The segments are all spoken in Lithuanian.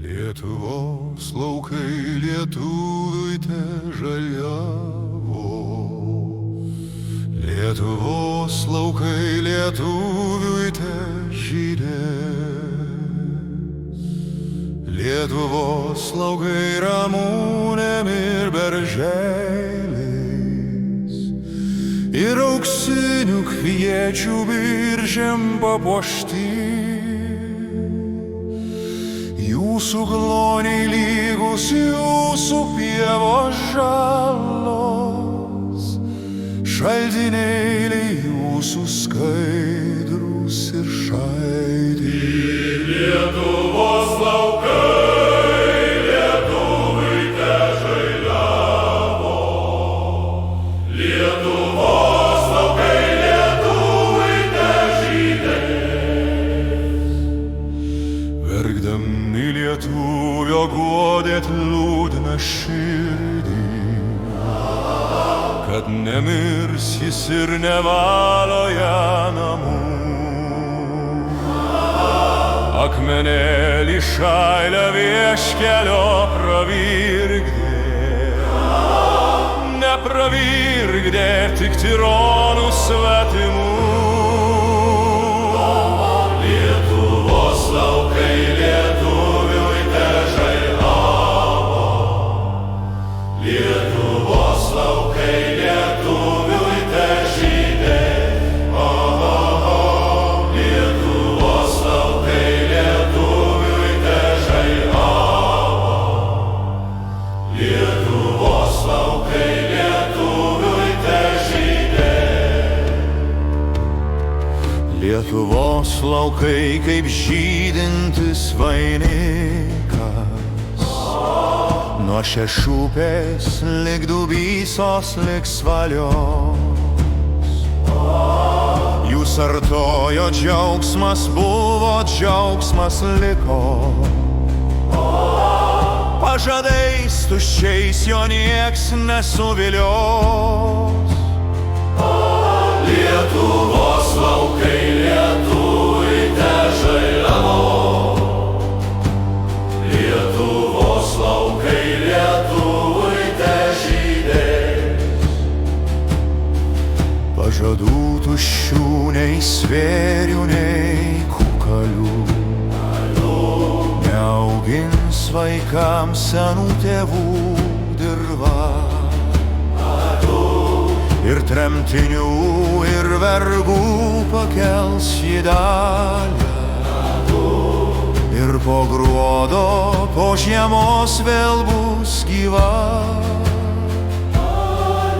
Lietuvos laukai lietuviui te žaliavo. Lietuvos laukai lietuviui te žydės. Lietuvos laukai ramunėm ir berželiais ir auksinių kviečių biržėm papuošti. Jūsų kloniai lygus, jūsų pievos žalos, šaltinėliai jūsų skaidrūs ir šaidys. Lietuvos laukai lietuviui te žaliavo. Lietuvos laukai lietuviui te žydės. Verkdami lietuvio guodėt liūdną širdį, kad nemirs jis ir nevalo ją namų. Akmenėlį šailę vieškelio pravirkdė, nepravirkdė tik tironų svetimų. Lietuvos laukai lietuviui te žaliavo. Lietuvos laukai lietuviui te žydės. Lietuvos laukai lietuviui te žaliavo. Lietuvos laukai lietuviui te žydės. Lietuvos laukai kaip žydintis vainikas, nuo šešupės lig dubysos lig svalios. Jūs artojo džiaugsmas buvo, džiaugsmas liko. Pažadais tuščiais jo nieks nesuvilios. Lietuvos laukai lietuviui te žaliavo. Lietuvos laukai lietuviui te žydės. Pažadų tuščių nei svėrių, nei kukalių neaugins vaikams senų tėvų dirva. Ir tremtinių, ir vergų pakels jį dalį. Ir po gruodo, po žiemos vėl bus gyva.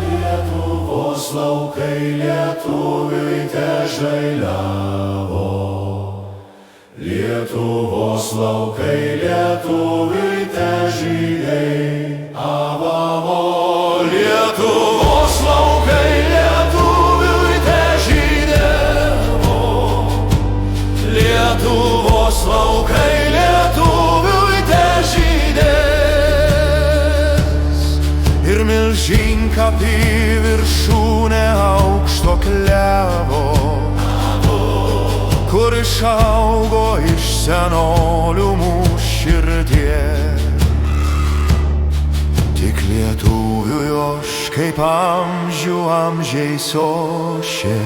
Lietuvos laukai lietuviui te žaliavo. Lietuvos laukai lietuviui te žydės. Avavo. Lietuvos laukai lietuviui te žydėvo. Lietuvos laukai lietuviui te žydės. Ir milžinkapį viršūnė aukšto klevo, kur išaugo iš senolių mūsų širdies. Tik lietuvių aš kaip amžių amžiais ošė,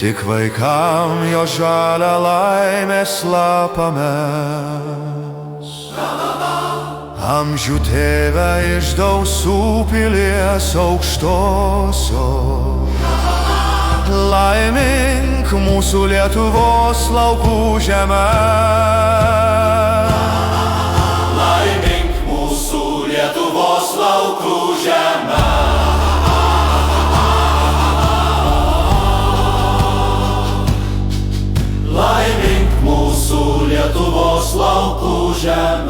tik vaikam jo žalią laimę slapą mes. Amžių tėvę iš dausų pilies aukštosios, laimink mūsų Lietuvos laukų žemę. Laimink mūsų Lietuvos laukų žemę. Laimink mūsų Lietuvos laukų žemę.